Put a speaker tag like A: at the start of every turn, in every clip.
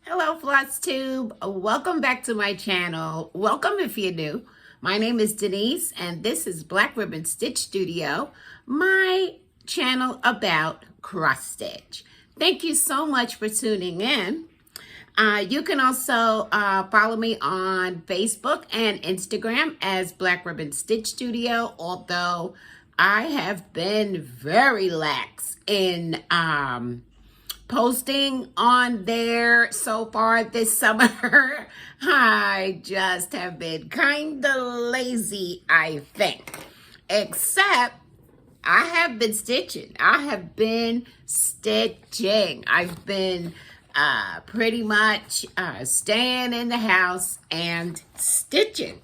A: Hello, Flosstube. Welcome back to my channel. Welcome if you're new. My name is Denise, and this is Black Ribbon Stitch Studio, my channel about cross stitch. Thank you so much for tuning in. You can also follow me on Facebook and Instagram as Black Ribbon Stitch Studio, although I have been very lax in posting on there so far this summer. I just have been kind of lazy, I think. Except I have been stitching. I have been stitching. I've been pretty much staying in the house and stitching.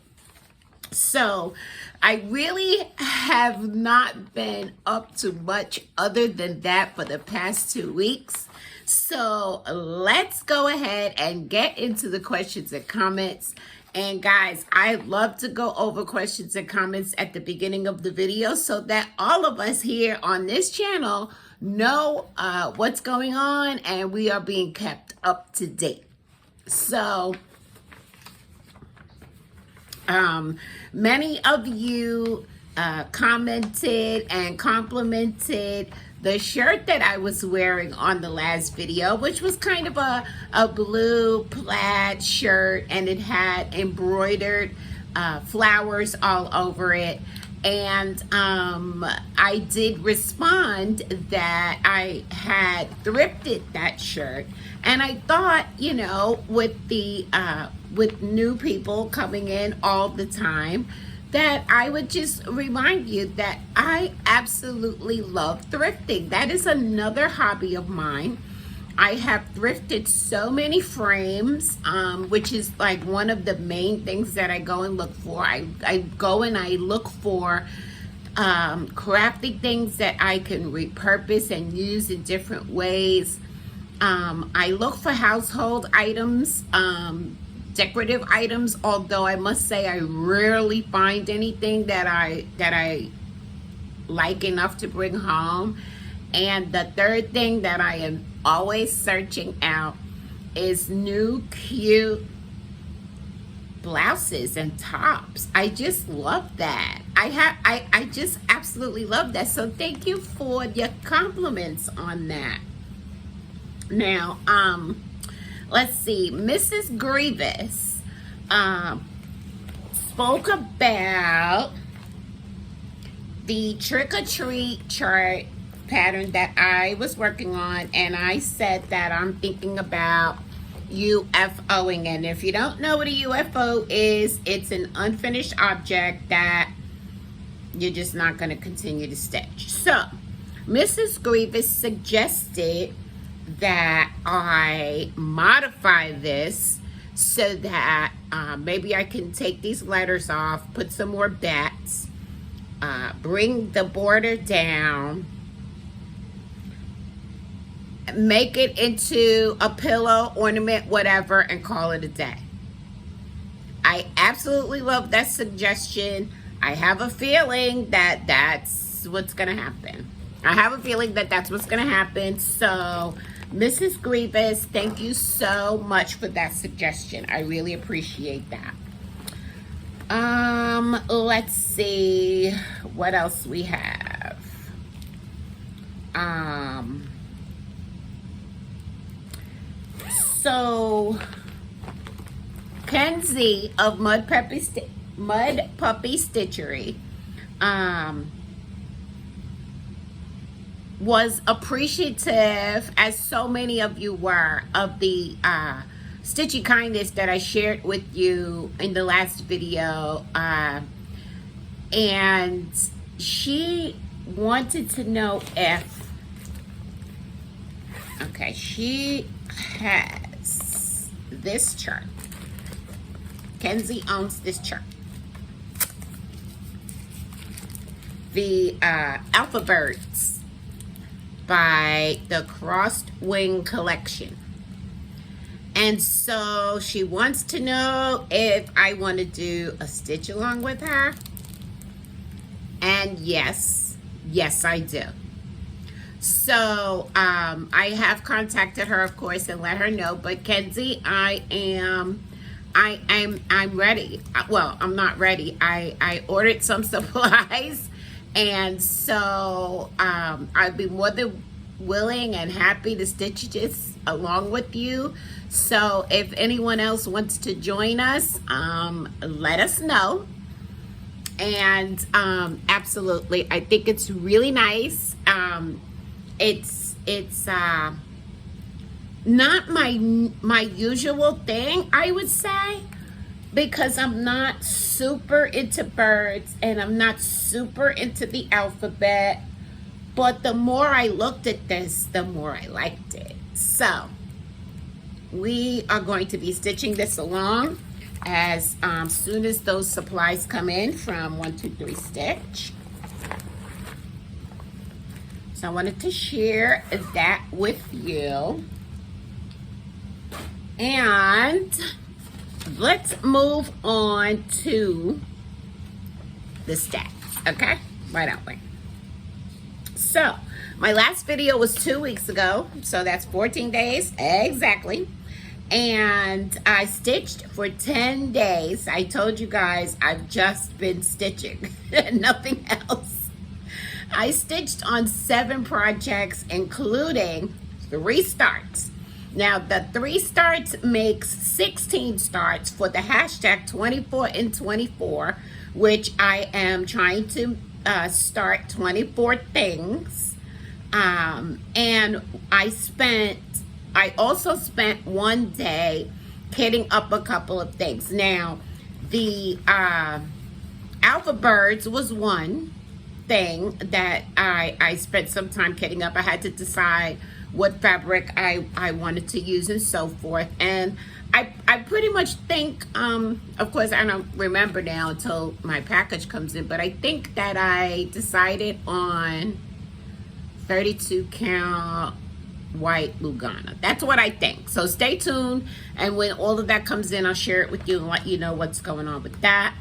A: So I really have not been up to much other than that for the past 2 weeks. So let's go ahead and get into the questions and comments. And guys, I love to go over questions and comments at the beginning of the video so that all of us here on this channel know what's going on and we are being kept up to date. So many of you commented and complimented the shirt that I was wearing on the last video, which was kind of a blue plaid shirt, and it had embroidered flowers all over it. And I did respond that I had thrifted that shirt, and I thought, you know, with new people coming in all the time, that I would just remind you that I absolutely love thrifting. That is another hobby of mine. I have thrifted so many frames, which is like one of the main things that I go and look for. I go and I look for crafty things that I can repurpose and use in different ways. I look for household items, decorative items, although I must say I rarely find anything that I like enough to bring home. And the third thing that I am always searching out is new cute blouses and tops. I just love that. I just absolutely love that. So thank you for your compliments on that. Now, let's see. Mrs. Grievous spoke about the trick-or-treat chart pattern that I was working on, and I said that I'm thinking about UFOing. And if you don't know what a UFO is, it's an unfinished object that you're just not going to continue to stitch. So Mrs. Grievous suggested that I modify this so that maybe I can take these letters off, put some more bats, bring the border down, make it into a pillow, ornament, whatever, and call it a day. I absolutely love that suggestion. I have a feeling that that's what's going to happen. So Mrs. Grievous, thank you so much for that suggestion. I really appreciate that. Let's see what else we have. So Kenzie of Mud Puppy Stitchery was appreciative, as so many of you were, of the stitchy kindness that I shared with you in the last video. And she wanted to know if, okay, she has this chart. Kenzie owns this chart. The Alphabirds by the Crossed Wing Collection. And so she wants to know if I want to do a stitch along with her. And yes, I do. So I have contacted her, of course, and let her know. But Kenzie, I'm ready. Well, I'm not ready. I ordered some supplies, and so I'd be more than willing and happy to stitch this along with you. So if anyone else wants to join us, let us know. And absolutely, I think it's really nice. It's not my usual thing, I would say, because I'm not super into birds and I'm not super into the alphabet. But the more I looked at this, the more I liked it. So we are going to be stitching this along as soon as those supplies come in from 123 Stitch. So I wanted to share that with you. And let's move on to the stats, okay? Why don't we? So my last video was 2 weeks ago, so that's 14 days exactly. And I stitched for 10 days. I told you guys I've just been stitching, nothing else. I stitched on 7 projects, including 3 starts. Now, the 3 starts makes 16 starts for the hashtag 24 in 24, which I am trying to start 24 things. And I also spent 1 day kitting up a couple of things. Now, the Alpha Birds was one thing that I spent some time kitting up. I had to decide what fabric I wanted to use and so forth. And I pretty much think, of course, I don't remember now until my package comes in, but I think that I decided on 32 count white Lugana. That's what I think. So stay tuned, and when all of that comes in, I'll share it with you and let you know what's going on with that.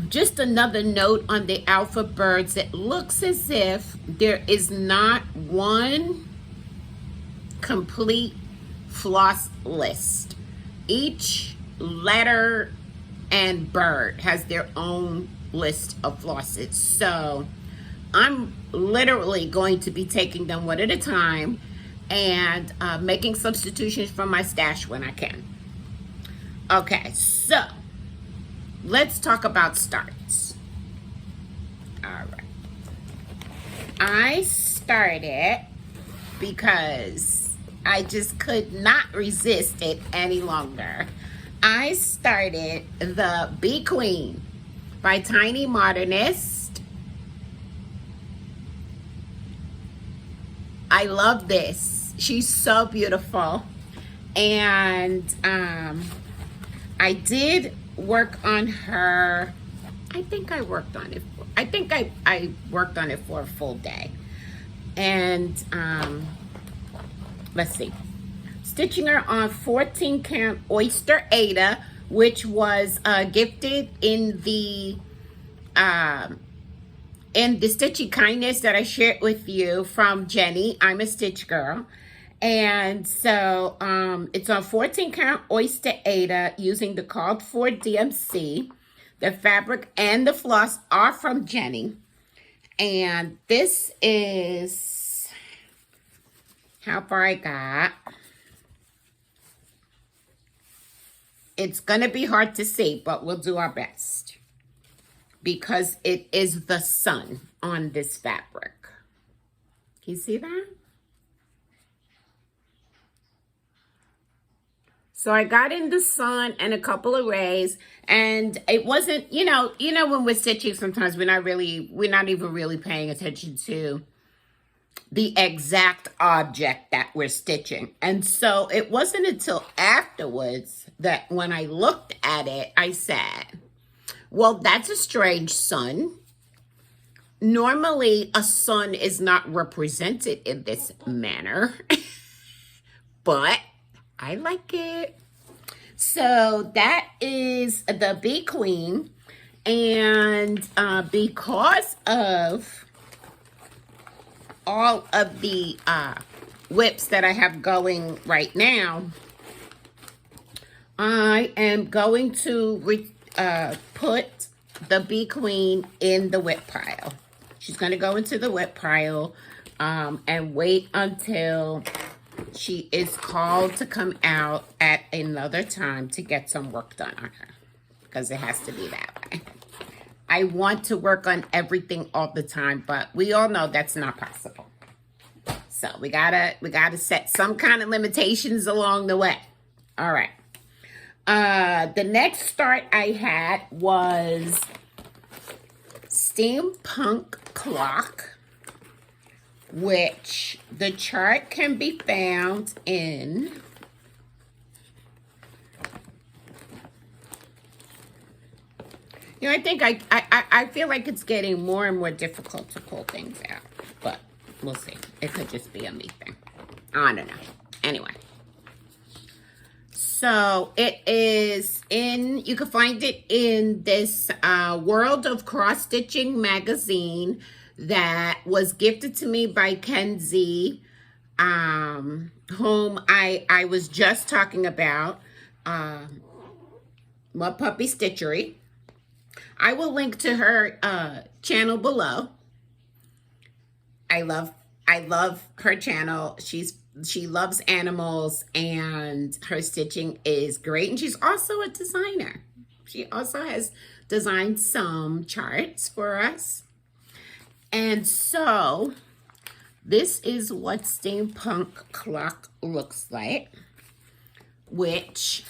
A: Just another note on the Alpha Birds. It looks as if there is not one complete floss list. Each letter and bird has their own list of flosses. So I'm literally going to be taking them one at a time and making substitutions from my stash when I can. Okay, so let's talk about starts. All right. I started because I just could not resist it any longer. I started the Bee Queen by Tiny Modernist. I love this. She's so beautiful. And I did work on her. I think I worked on it. I worked on it for a full day. And let's see. Stitching her on 14 count Oyster Ada, which was gifted in the Stitchy Kindness that I shared with you from Jenny. I'm a Stitch Girl. And so it's on 14 count Oyster Ada using the called for DMC. The fabric and the floss are from Jenny. And this is how far I got. It's going to be hard to see, but we'll do our best, because it is the sun on this fabric. Can you see that? So I got in the sun and a couple of rays, and it wasn't, you know, when we're stitching, sometimes we're not even really paying attention to the exact object that we're stitching. And so it wasn't until afterwards that when I looked at it, I said, well, that's a strange sun. Normally, a sun is not represented in this manner, but I like it. So that is the Bee Queen. And because of all of the whips that I have going right now, I am going to put the Bee Queen in the whip pile. She's going to go into the whip pile and wait until she is called to come out at another time to get some work done on her, because it has to be that way. I want to work on everything all the time, but we all know that's not possible. So we gotta set some kind of limitations along the way. All right. The next start I had was Steampunk Clock, which the chart can be found in I think I feel like it's getting more and more difficult to pull things out, but we'll see. It could just be a me thing. I don't know. Anyway. So it is you can find it in this World of Cross Stitching magazine that was gifted to me by Kenzie, whom I was just talking about, Mud Puppy Stitchery. I will link to her channel below. I love her channel. She loves animals, and her stitching is great. And she's also a designer. She also has designed some charts for us. And so this is what Steampunk Clock looks like, which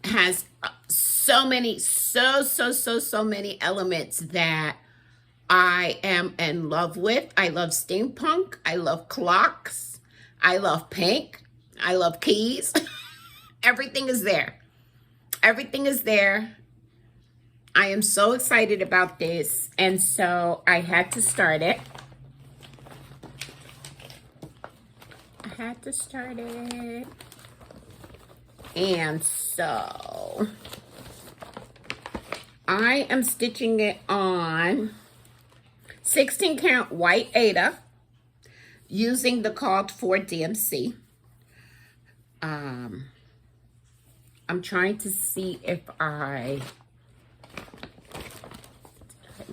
A: has so many elements that I am in love with. I love steampunk. I love clocks. I love pink. I love keys. Everything is there. Everything is there. I am so excited about this, and so I had to start it. And so I am stitching it on 16 count white Aida using the called for DMC. I'm trying to see if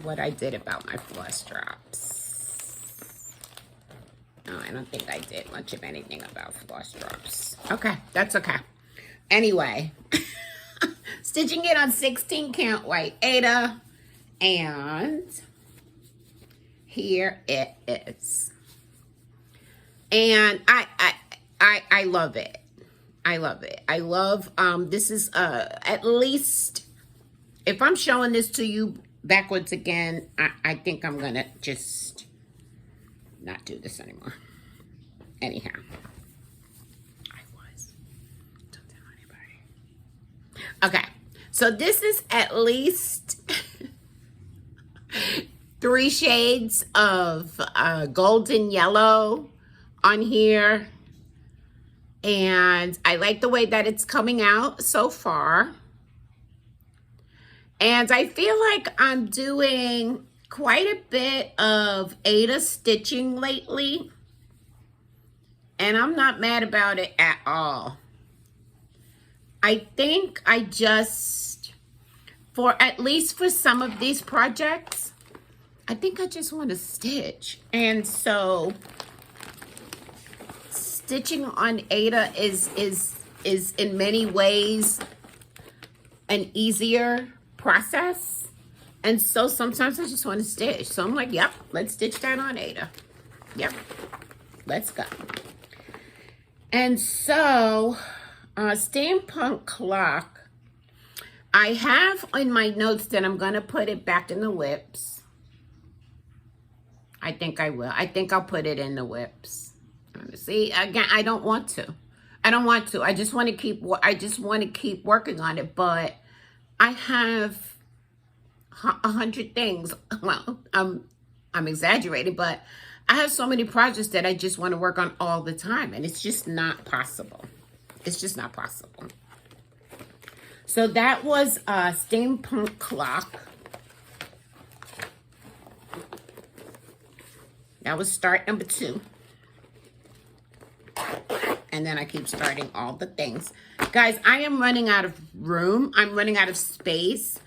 A: what I did about my floss drops. No, I don't think I did much of anything about floss drops. Okay, that's okay. Anyway, stitching it on 16 count white Aida, and here it is. And I love it. I love it. I love, this is at least, if I'm showing this to you backwards again, I think I'm gonna just not do this anymore. Anyhow, don't tell anybody. Okay, so this is at least 3 shades of golden yellow on here, and I like the way that it's coming out so far. And I feel like I'm doing quite a bit of Aida stitching lately, and I'm not mad about it at all. I think I just, at least for some of these projects, I think I just want to stitch. And so stitching on Aida is in many ways an easier process. And so sometimes I just want to stitch. So I'm like, yep, let's stitch that on Aida. Yep, let's go. And so Steampunk Clock, I have in my notes that I'm going to put it back in the whips. I think I will. I think I'll put it in the whips. See, again, I don't want to. I just want to keep working on it, but I have 100 things. Well, I'm exaggerating, but I have so many projects that I just want to work on all the time, and it's just not possible. It's just not possible. So that was Steampunk Clock. That was start number 2. And then I keep starting all the things. Guys, I am running out of room. I'm running out of space.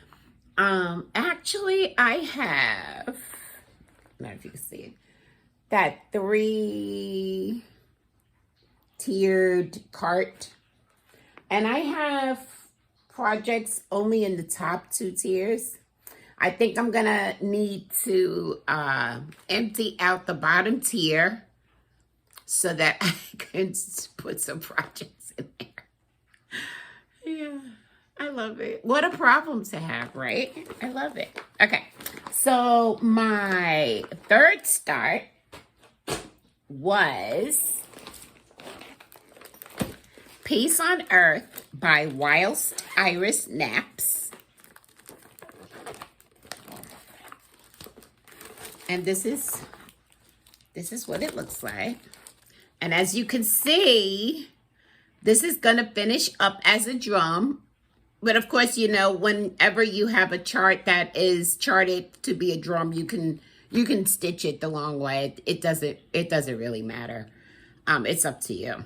A: Actually, I have, I don't know if you can see it, that 3 tiered cart. And I have projects only in the top 2 tiers. I think I'm gonna need to empty out the bottom tier so that I can put some projects in there. Yeah, I love it. What a problem to have, right? I love it. Okay, so my third start was Peace on Earth by Whilst Iris Naps. And this is what it looks like. And as you can see, this is going to finish up as a drum. But of course, you know, whenever you have a chart that is charted to be a drum, you can stitch it the long way. It doesn't really matter. It's up to you.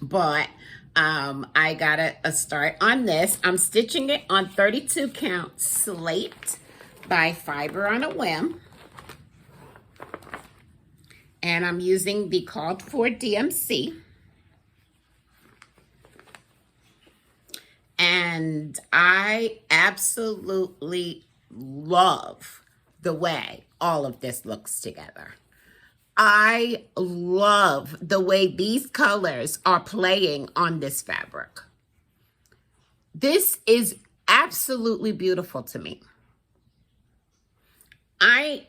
A: But I got a start on this. I'm stitching it on 32 count slate by Fiber on a Whim. And I'm using the called for DMC. And I absolutely love the way all of this looks together. I love the way these colors are playing on this fabric. This is absolutely beautiful to me. I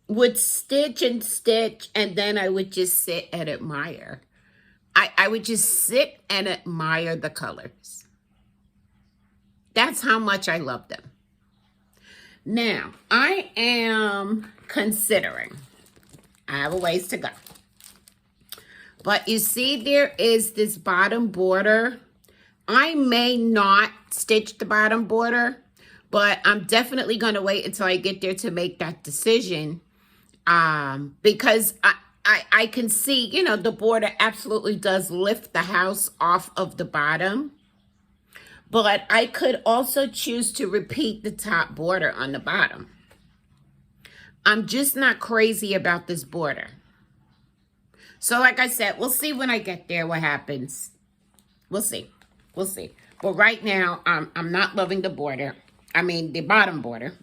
A: would stitch and stitch, and then I would just sit and admire. I would just sit and admire the colors. That's how much I love them. Now, I am considering, I have a ways to go. But you see there is this bottom border. I may not stitch the bottom border, but I'm definitely going to wait until I get there to make that decision. Because I can see, you know, the border absolutely does lift the house off of the bottom. But I could also choose to repeat the top border on the bottom. I'm just not crazy about this border. So like I said, we'll see when I get there what happens. We'll see. We'll see. But right now, I'm not loving the border. I mean, the bottom border.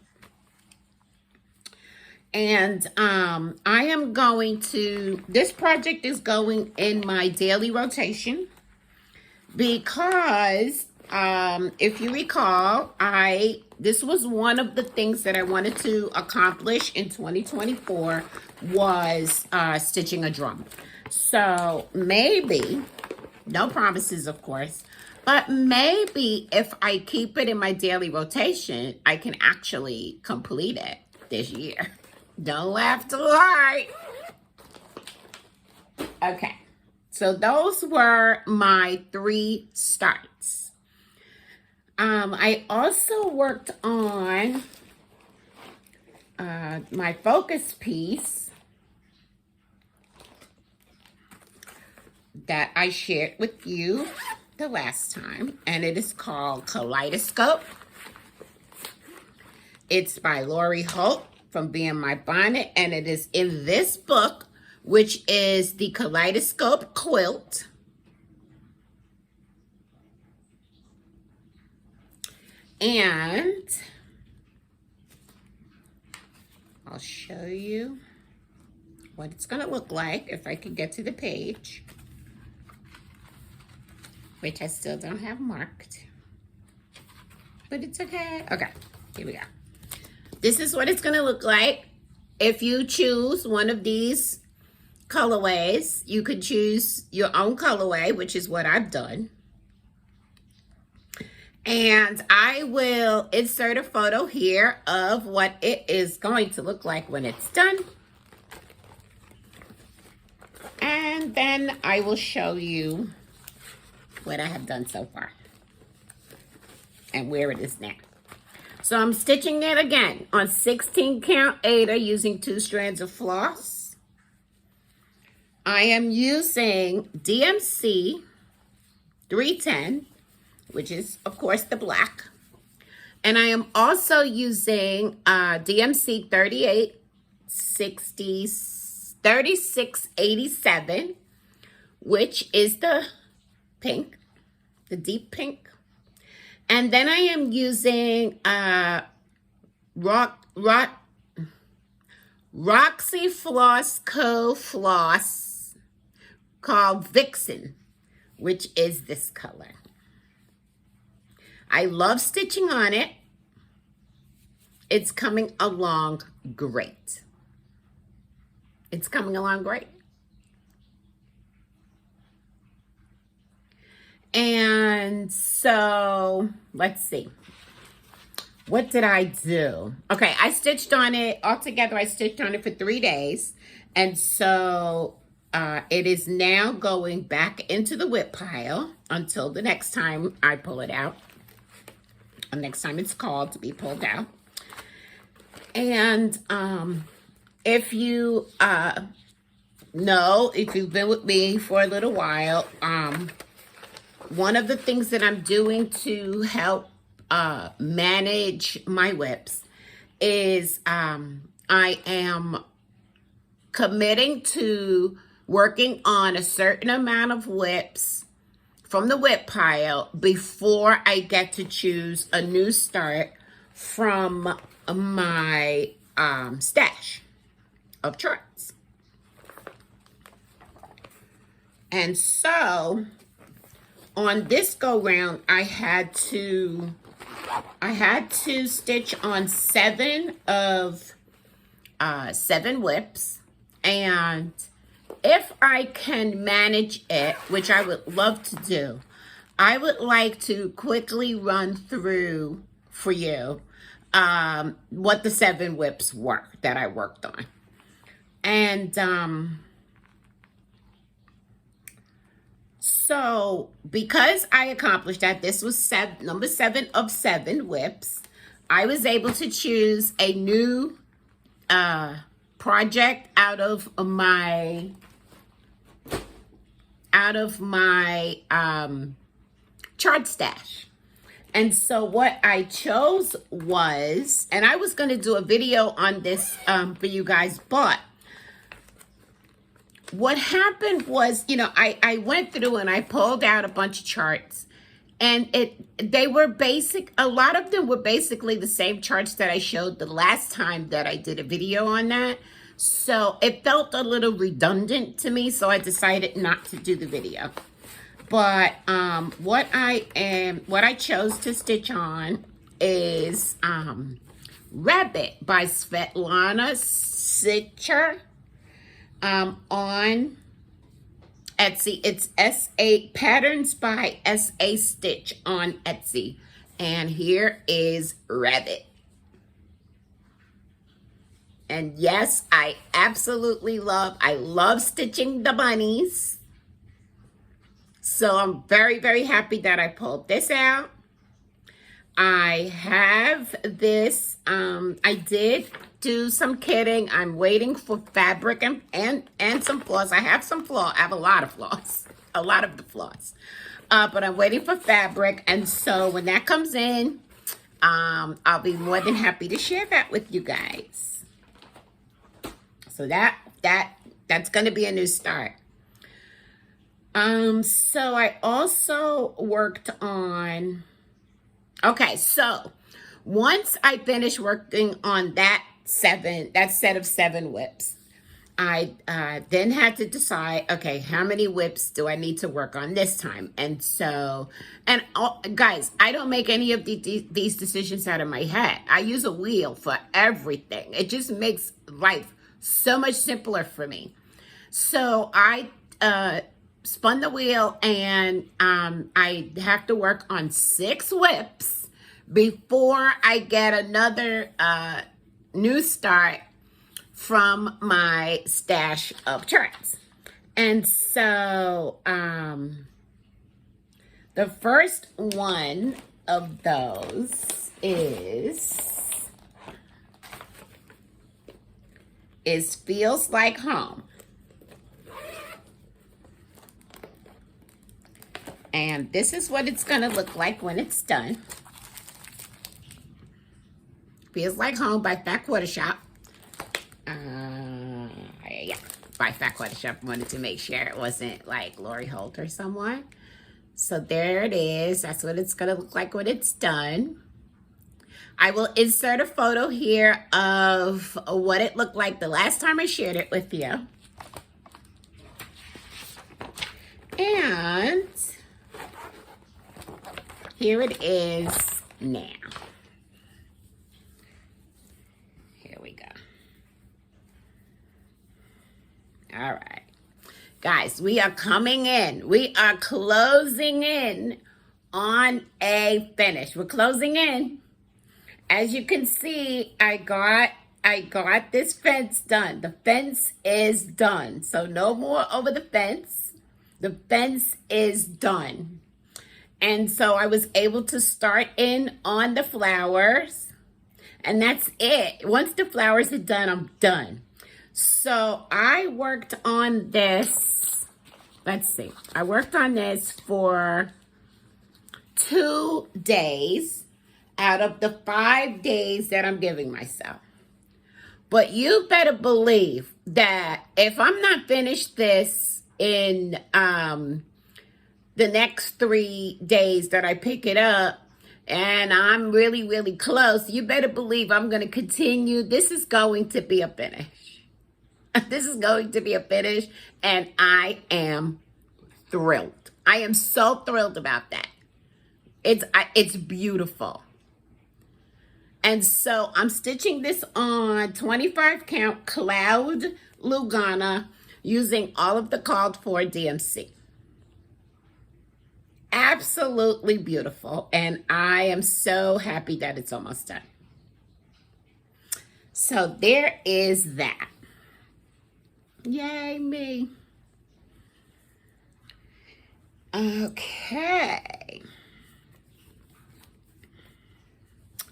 A: And I am going to, this project is going in my daily rotation because if you recall, this was one of the things that I wanted to accomplish in 2024 was stitching a drum. So maybe, no promises of course, but maybe if I keep it in my daily rotation, I can actually complete it this year. Don't laugh too hard. Okay, so those were my 3 starts. I also worked on my focus piece that I shared with you the last time, and it is called Kaleidoscope. It's by Lori Holt from Being My Bonnet, and it is in this book, which is the Kaleidoscope Quilt. And I'll show you what it's going to look like if I can get to the page, which I still don't have marked, but it's okay. Okay, here we go. This is what it's going to look like. If you choose one of these colorways, you could choose your own colorway, which is what I've done. And I will insert a photo here of what it is going to look like when it's done. And then I will show you what I have done so far and where it is now. So I'm stitching it again on 16 count Aida using 2 strands of floss. I am using DMC 310, which is, of course, the black. And I am also using DMC 3687, which is the pink, the deep pink. And then I am using Roxy Floss Co. Floss called Vixen, which is this color. I love stitching on it. It's coming along great. It's coming along great. And so, let's see. What did I do? Okay, I stitched on it. Altogether, I stitched on it for 3 days. And so, it is now going back into the whip pile until the next time I pull it out. The next time it's called to be pulled out. And if you know, if you've been with me for a little while, one of the things that I'm doing to help manage my whips is I am committing to working on a certain amount of whips from the whip pile before I get to choose a new start from my stash of charts. And so on this go round, I had to stitch on 7 whips, and if I can manage it, which I would love to do, I would like to quickly run through for you what the 7 whips were that I worked on. And so because I accomplished that, this was number 7 of 7 whips, I was able to choose a new project out of my chart stash. And so what I chose was, and I was going to do a video on this for you guys, but what happened was, you know, I went through and I pulled out a bunch of charts, and they were basic. A lot of them were basically the same charts that I showed the last time that I did a video on that. So it felt a little redundant to me, so I decided not to do the video. But what I chose to stitch on is Rabbit by Svetlana Stitcher on Etsy. It's SA Patterns by SA Stitch on Etsy. And here is Rabbit. And yes, I love stitching the bunnies. So I'm very, very happy that I pulled this out. I have this, I did do some kitting. I'm waiting for fabric and some floss. I have some floss. I have a lot of floss. A lot of the floss. But I'm waiting for fabric. And so when that comes in, I'll be more than happy to share that with you guys. So that's going to be a new start. So I also worked on, okay, so once I finished working on that set of 7 whips, I then had to decide, okay, how many whips do I need to work on this time? And so, guys, I don't make any of these decisions out of my head. I use a wheel for everything. It just makes life so much simpler for me. So I spun the wheel, and I have to work on 6 whips before I get another new start from my stash of charts. And so the first one of those is Feels Like Home. And this is what it's gonna look like when it's done. Feels Like Home by Fat Quarter Shop. Yeah, by Fat Quarter Shop. Wanted to make sure it wasn't like Lori Holt or someone. So there it is. That's what it's gonna look like when it's done. I will insert a photo here of what it looked like the last time I shared it with you. And here it is now. Here we go. All right. Guys, we are coming in. We are closing in on a finish. We're closing in. As you can see, I got this fence done. The fence is done. So no more over the fence. The fence is done. And so I was able to start in on the flowers. And that's it. Once the flowers are done, I'm done. So I worked on this. Let's see. I worked on this for 2 days out of the 5 days that I'm giving myself. But you better believe that if I'm not finished this in the next 3 days that I pick it up, and I'm really, really close, you better believe I'm going to continue. This is going to be a finish. This is going to be a finish, and I am thrilled. I am so thrilled about that. It's beautiful. And so I'm stitching this on 25 count Cloud Lugana using all of the called for DMC. Absolutely beautiful. And I am so happy that it's almost done. So there is that. Yay, me. Okay.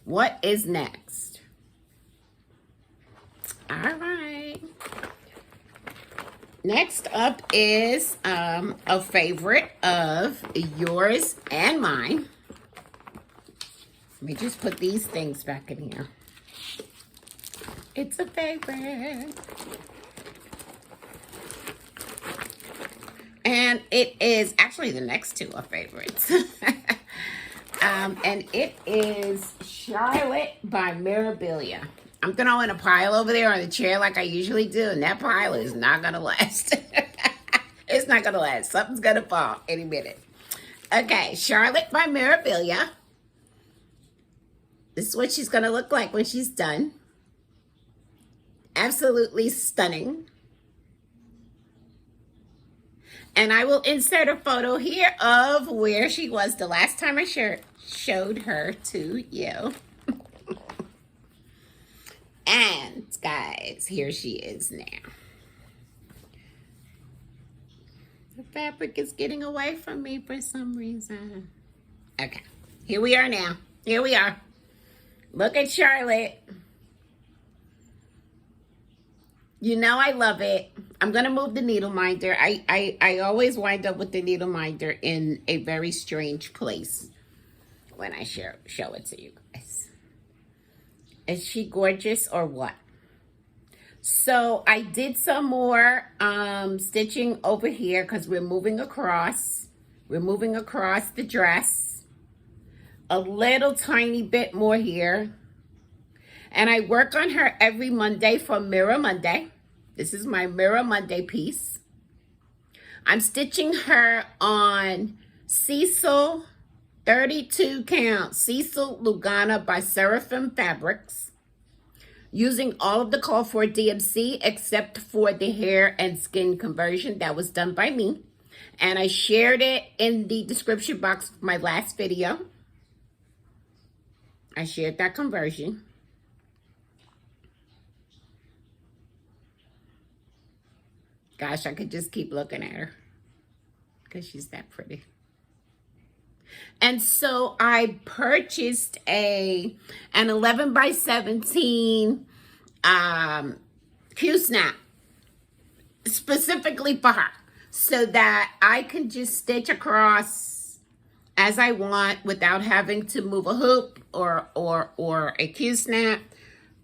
A: What is next? All right. Next up is a favorite of yours and mine. Let me just put these things back in here. It's a favorite. And it is actually the next two are favorites. And it is Charlotte by Mirabilia. I'm throwing a pile over there on the chair like I usually do, and that pile is not going to last. It's not going to last. Something's going to fall any minute. Okay, Charlotte by Mirabilia. This is what she's going to look like when she's done. Absolutely stunning. And I will insert a photo here of where she was the last time I showed her to you. And guys, here she is now. The fabric is getting away from me for some reason. Okay, here we are now. Here we are. Look at Charlotte. You know I love it. I'm going to move the needle minder. I always wind up with the needle minder in a very strange place when I show it to you guys. Is she gorgeous or what? So I did some more stitching over here because we're moving across. We're moving across the dress. A little tiny bit more here. And I work on her every Monday for Mirror Monday. This is my Mirror Monday piece. I'm stitching her on Cecil 32 count Cecil Lugana by Seraphim Fabrics. Using all of the call for DMC except for the hair and skin conversion that was done by me. And I shared it in the description box of my last video. I shared that conversion. Gosh, I could just keep looking at her because she's that pretty. And so I purchased an 11 by 17 Q-snap specifically for her so that I can just stitch across as I want without having to move a hoop or a Q-snap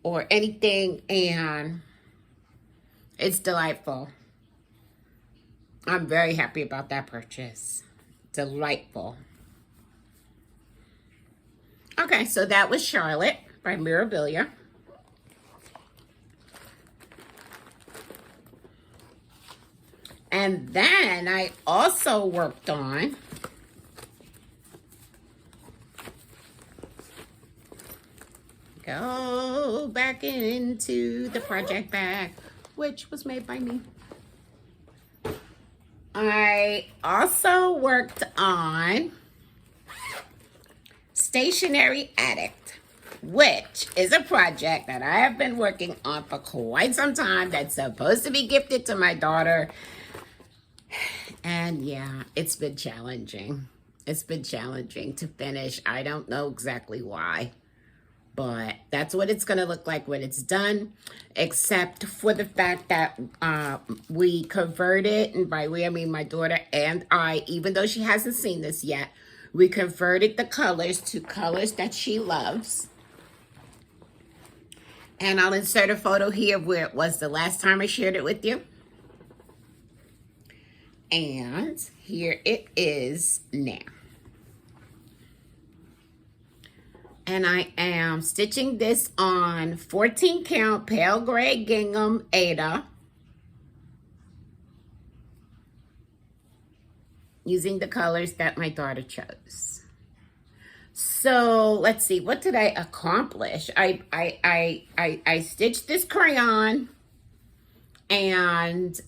A: or anything, and it's delightful. I'm very happy about that purchase. Delightful. Okay, so that was Charlotte by Mirabilia. And then I also worked on go back into the project bag, which was made by me. I also worked on Stationary Addict, which is a project that I have been working on for quite some time that's supposed to be gifted to my daughter. And yeah, it's been challenging. It's been challenging to finish. I don't know exactly why, but that's what it's going to look like when it's done, except for the fact that we converted, and by we I mean my daughter and I, even though she hasn't seen this yet, we converted the colors to colors that she loves. And I'll insert a photo here of where it was the last time I shared it with you. And here it is now. And I am stitching this on 14 count pale gray gingham Aida, using the colors that my daughter chose. So let's see, what did I accomplish? I stitched this crayon and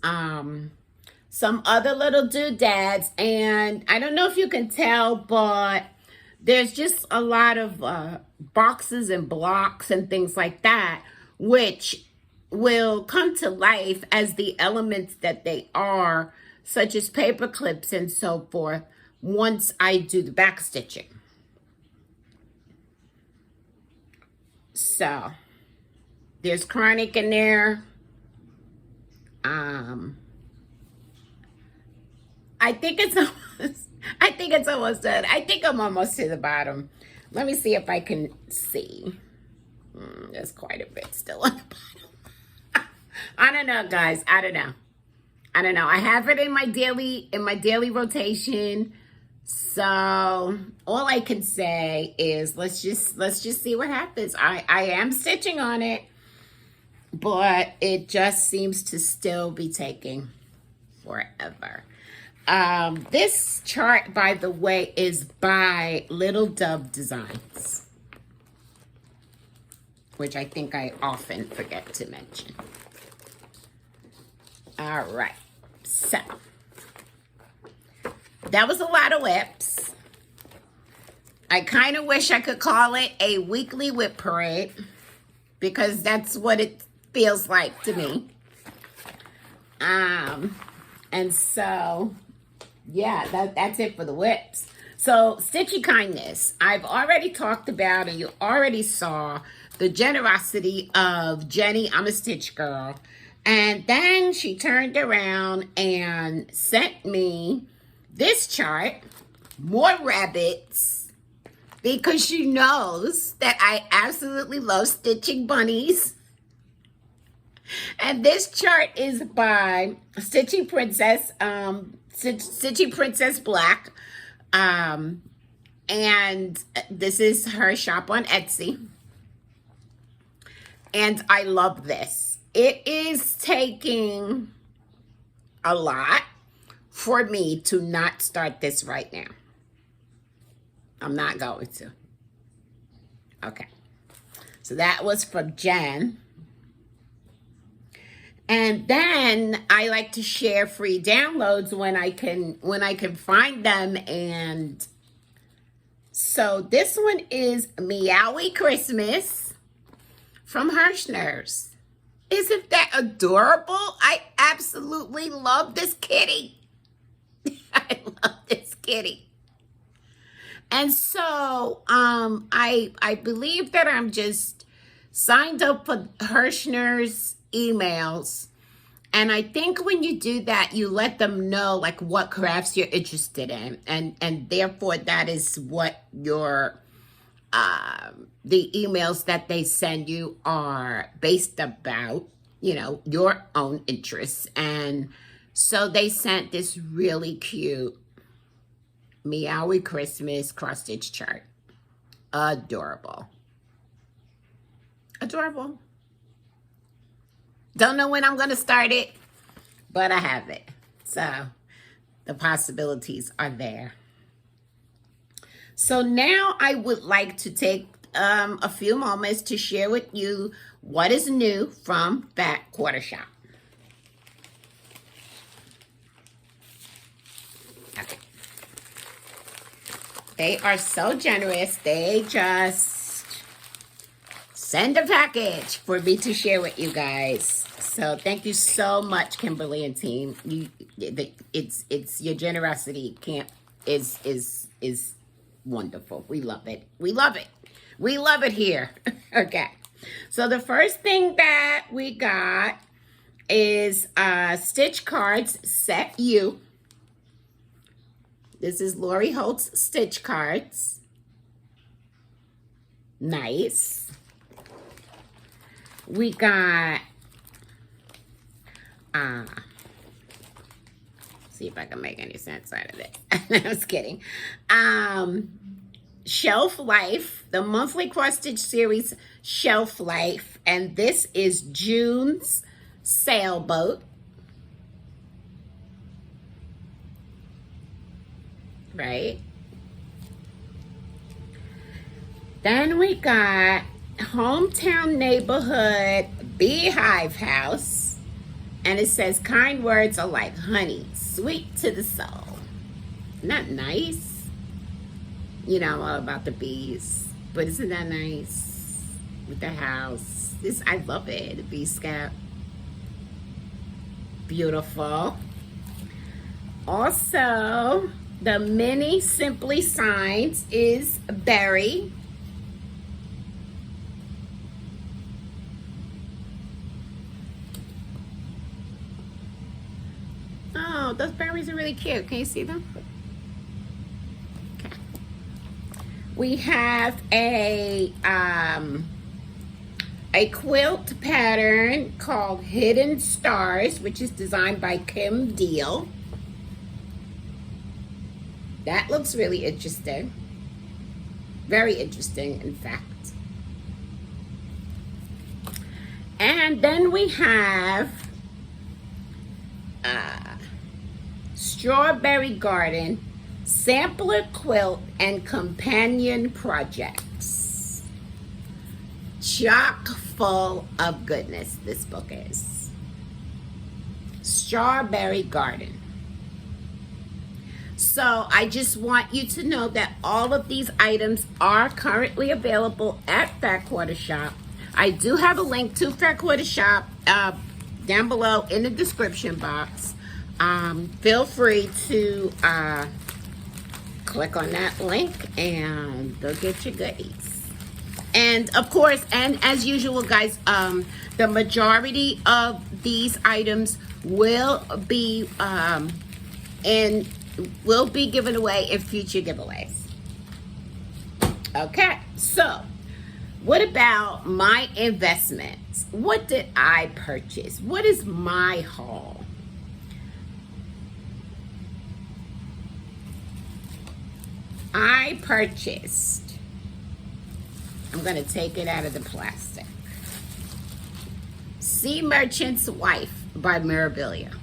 A: some other little doodads, and I don't know if you can tell, but there's just a lot of boxes and blocks and things like that, which will come to life as the elements that they are, such as paper clips and so forth, once I do the back stitching. So there's Chronic in there. I think it's almost done. I think I'm almost to the bottom. Let me see if I can see. There's quite a bit still on the bottom. I don't know, guys. I don't know. I have it in my daily rotation. So all I can say is let's just see what happens. I am stitching on it, but it just seems to still be taking forever. This chart, by the way, is by Little Dove Designs, which I think I often forget to mention. All right, so that was a lot of whips. I kind of wish I could call it a weekly whip parade, because that's what it feels like to me. And so, yeah, that's it for the whips. So, Stitchy Kindness. I've already talked about, and you already saw the generosity of Jenny, I'm a Stitch Girl. And then she turned around and sent me this chart, more rabbits, because she knows that I absolutely love stitching bunnies. And this chart is by Stitchy Princess, Stitchy Princess Black. And this is her shop on Etsy. And I love this. It is taking a lot for me to not start this right now. I'm not going to. Okay. So that was from Jen. And then I like to share free downloads when I can find them. And so this one is Meowie Christmas from Hirschner's. Isn't that adorable? I absolutely love this kitty. I love this kitty. And so I believe that I'm just signed up for Hirschner's emails, And I think when you do that, you let them know like what crafts you're interested in, and therefore that is what your the emails that they send you are based about, you know, your own interests. And so they sent this really cute Meowie Christmas cross stitch chart. Adorable. Adorable. Don't know when I'm going to start it, but I have it. So the possibilities are there. So now I would like to take a few moments to share with you what is new from Fat Quarter Shop. Okay. They are so generous. They just send a package for me to share with you guys. So thank you so much, Kimberly and team. It's your generosity is wonderful. We love it. We love it. We love it here. Okay. So the first thing that we got is Stitch Cards Set U. This is Lori Holt's Stitch Cards. Nice. We got see if I can make any sense out of it. I was kidding. Shelf Life, the monthly cross stitch series Shelf Life, and this is June's Sailboat. Right? Then we got Hometown Neighborhood Beehive House. And it says, kind words are like honey, sweet to the soul. Isn't that nice? You know, I'm all about the bees. But isn't that nice? With the house. I love it. The bee scout. Beautiful. Also, the mini Simply Signs is Berry. Oh, those berries are really cute. Can you see them? Okay. We have a quilt pattern called Hidden Stars, which is designed by Kim Deal. That looks really interesting. Very interesting, in fact. And then we have Strawberry Garden, Sampler Quilt, and Companion Projects. Chock full of goodness, this book is. Strawberry Garden. So I just want you to know that all of these items are currently available at Fat Quarter Shop. I do have a link to Fat Quarter Shop down below in the description box. Feel free to click on that link and go get your goodies. And of course, and as usual, guys, the majority of these items will be given away in future giveaways. Okay, so what about my investments? What did I purchase? What is my haul? I purchased, I'm going to take it out of the plastic, Sea Merchant's Wife by Mirabilia,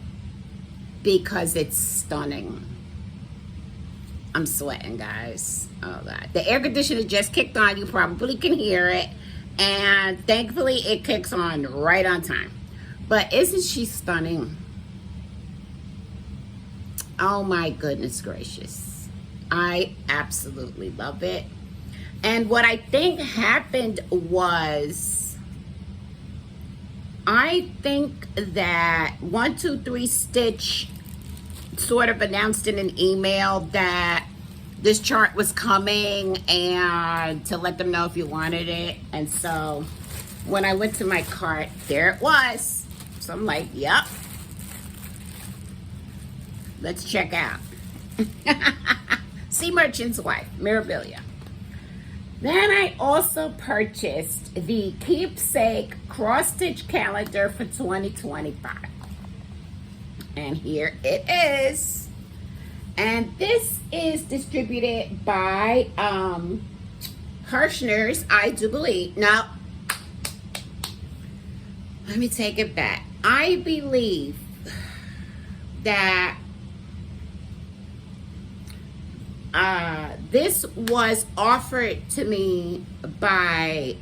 A: because it's stunning. I'm sweating, guys. Oh, God. The air conditioner just kicked on. You probably can hear it. And thankfully, it kicks on right on time. But isn't she stunning? Oh, my goodness gracious. I absolutely love it. And what I think happened was, I think that 123 Stitch sort of announced in an email that this chart was coming and to let them know if you wanted it. And so when I went to my cart, there it was. So I'm like, yep, Let's check out. Sea Merchant's Wife, Mirabilia. Then I also purchased the Keepsake cross-stitch calendar for 2025. And here it is. And this is distributed by Hirschner's, I do believe. Now, let me take it back. I believe that this was offered to me by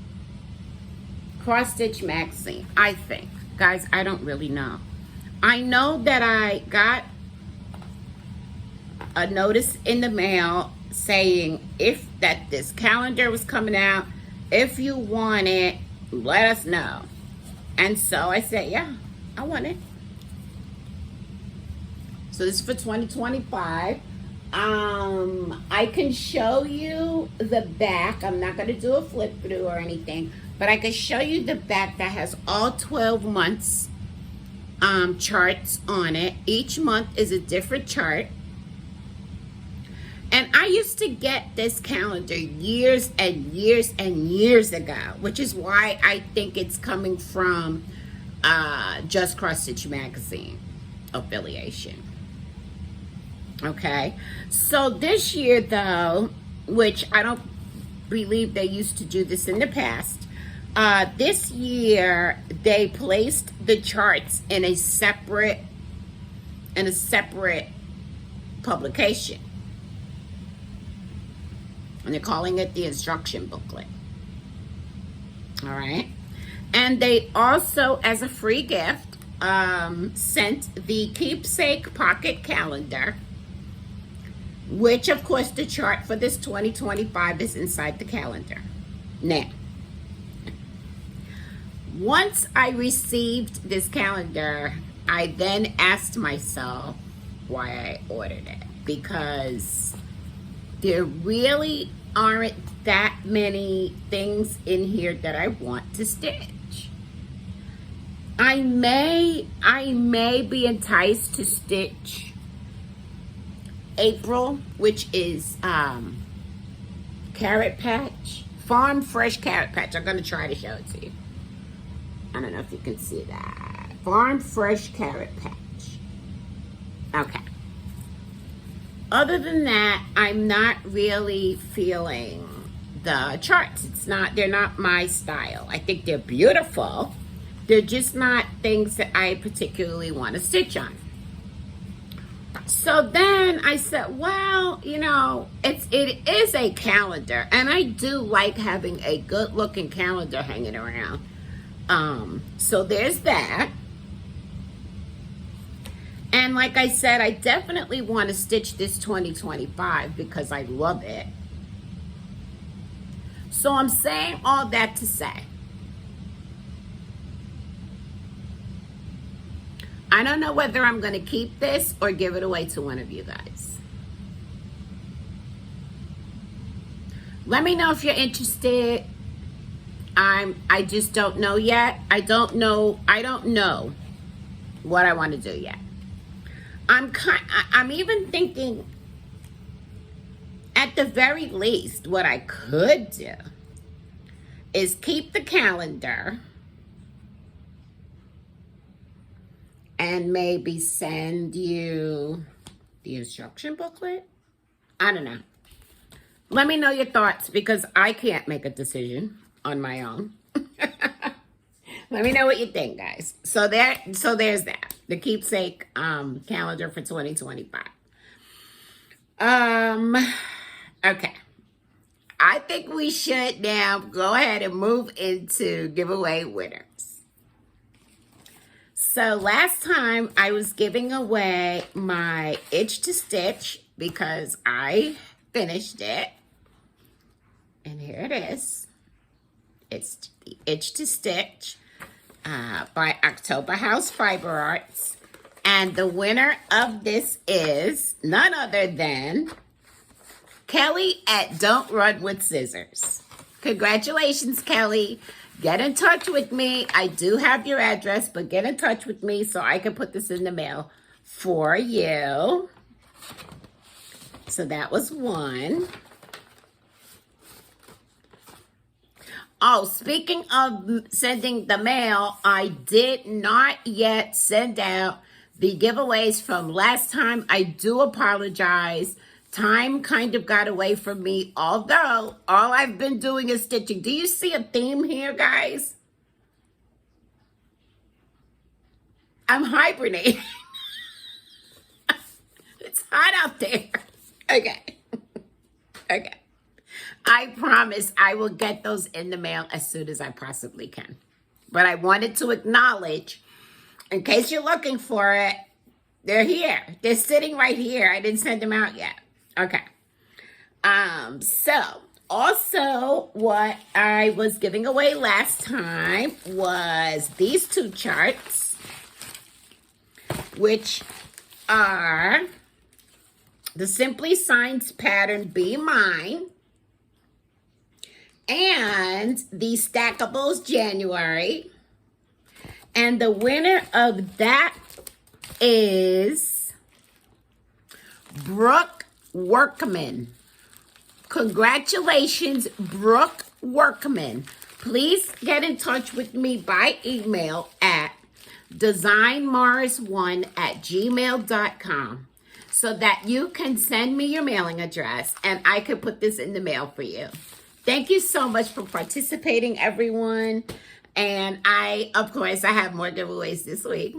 A: Cross Stitch Magazine, I think. Guys, I don't really know. I know that I got a notice in the mail saying that this calendar was coming out. If you want it, let us know. And so I said, yeah, I want it. So this is for 2025. I can show you the back. I'm not going to do a flip through or anything, but I can show you the back that has all 12 months charts on it. Each month is a different chart. And I used to get this calendar years and years and years ago, which is why I think it's coming from Just Cross Stitch Magazine affiliation. Okay, so this year though, which I don't believe they used to do this in the past, this year they placed the charts in a separate publication, and they're calling it the instruction booklet. All right, and they also, as a free gift, sent the Keepsake pocket calendar, which of course the chart for this 2025 is inside the calendar. Now, once I received this calendar, I then asked myself why I ordered it, because there really aren't that many things in here that I want to stitch. I may be enticed to stitch April, which is Carrot Patch, Farm Fresh Carrot Patch. I'm going to try to show it to you. I don't know if you can see that. Farm Fresh Carrot Patch. Okay. Other than that, I'm not really feeling the charts. They're not my style. I think they're beautiful. They're just not things that I particularly want to stitch on. So then I said, well, you know, it is a calendar, and I do like having a good looking calendar hanging around. So there's that. And like I said, I definitely want to stitch this 2025 because I love it. So I'm saying all that to say, I don't know whether I'm going to keep this or give it away to one of you guys. Let me know if you're interested. I just don't know yet. I don't know what I want to do yet. I'm even thinking, at the very least, what I could do is keep the calendar and maybe send you the instruction booklet. I don't know. Let me know your thoughts, because I can't make a decision on my own. Let me know what you think, guys. So there's that. The Keepsake calendar for 2025. Okay. I think we should now go ahead and move into giveaway winners. So last time I was giving away my Itch to Stitch because I finished it. And here it is. It's the Itch to Stitch by October House Fiber Arts. And the winner of this is none other than Kelly at Don't Run With Scissors. Congratulations, Kelly. Get in touch with me. I do have your address, but get in touch with me so I can put this in the mail for you. So that was one. Oh, speaking of sending the mail, I did not yet send out the giveaways from last time. I do apologize. Time kind of got away from me, although all I've been doing is stitching. Do you see a theme here, guys? I'm hibernating. It's hot out there. Okay. Okay. I promise I will get those in the mail as soon as I possibly can. But I wanted to acknowledge, in case you're looking for it, they're here. They're sitting right here. I didn't send them out yet. Okay. So also what I was giving away last time was these two charts, which are the Simply Signs pattern Be Mine and the Stackables January. And the winner of that is Brooke Workman. Congratulations, Brooke Workman. Please get in touch with me by email at designmars1@gmail.com so that you can send me your mailing address and I can put this in the mail for you. Thank you so much for participating, everyone. And of course, I have more giveaways this week,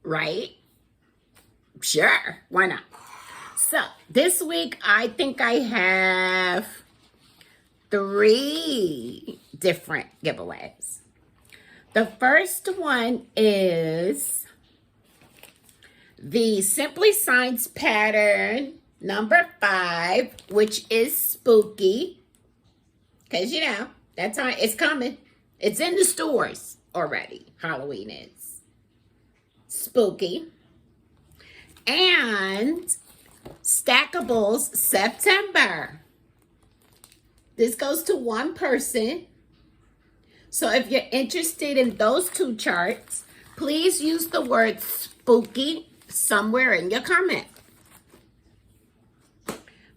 A: right? Sure, why not? So this week, I think I have 3 different giveaways. The first one is the Simply Signs pattern number 5, which is spooky. Because, you know, that's how it's coming. It's in the stores already. Halloween is spooky. And Stackables September. This goes to one person. So if you're interested in those 2 charts, please use the word spooky somewhere in your comment.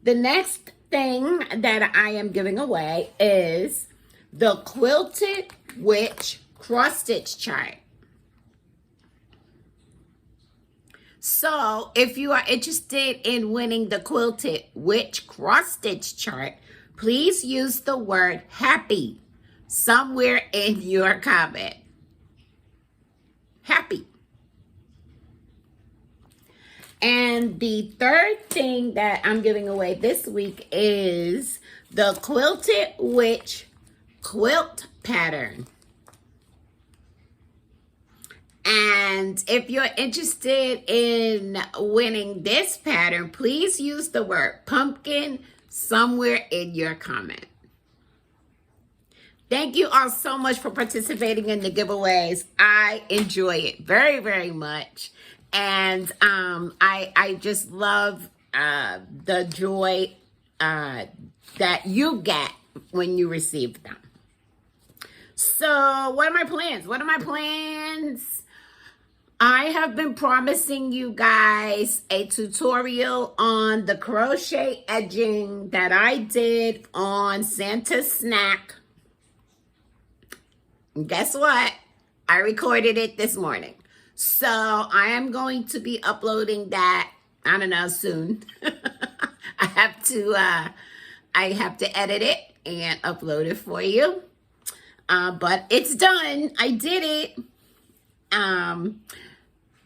A: The next thing that I am giving away is the Quilted Witch cross stitch chart. So if you are interested in winning the Quilted Witch cross stitch chart, please use the word happy somewhere in your comment. Happy. And the third thing that I'm giving away this week is the Quilted Witch quilt pattern. And if you're interested in winning this pattern, please use the word pumpkin somewhere in your comment. Thank you all so much for participating in the giveaways. I enjoy it very, very much. And I just love the joy that you get when you receive them. So what are my plans? What are my plans? I have been promising you guys a tutorial on the crochet edging that I did on Santa's snack. And guess what? I recorded it this morning. So I am going to be uploading that, I don't know, soon. I have to edit it and upload it for you. But it's done. I did it.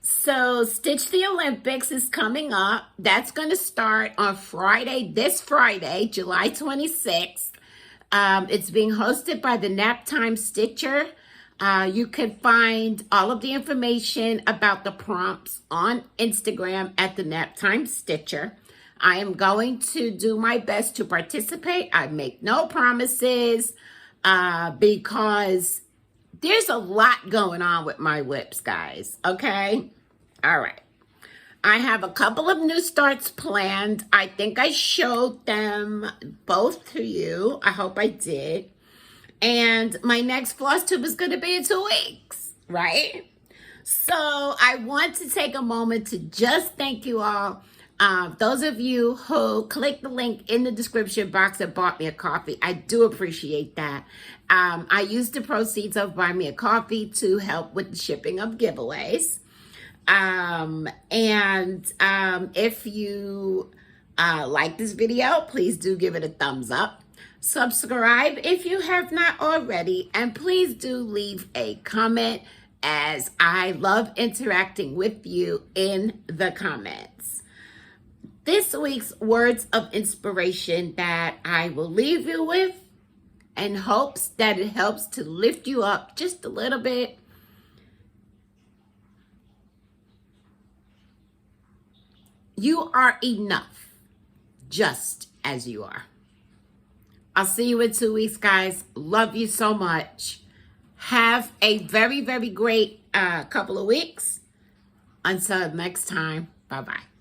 A: So Stitch the Olympics is coming up. That's going to start on Friday, this Friday, July 26th. It's being hosted by the Naptime Stitcher. You can find all of the information about the prompts on Instagram at the Naptime Stitcher. I am going to do my best to participate. I make no promises because there's a lot going on with my whips, guys. Okay? All right. I have a couple of new starts planned. I think I showed them both to you. I hope I did. And my next Flosstube is going to be in 2 weeks, right? So I want to take a moment to just thank you all. Those of you who clicked the link in the description box and bought me a coffee, I do appreciate that. I used the proceeds of Buy Me a Coffee to help with the shipping of giveaways. If you like this video, please do give it a thumbs up. Subscribe if you have not already, and please do leave a comment, as I love interacting with you in the comments. This week's words of inspiration that I will leave you with, in hopes that it helps to lift you up just a little bit. You are enough, just as you are. I'll see you in 2 weeks, guys. Love you so much. Have a very, very great couple of weeks. Until next time, bye-bye.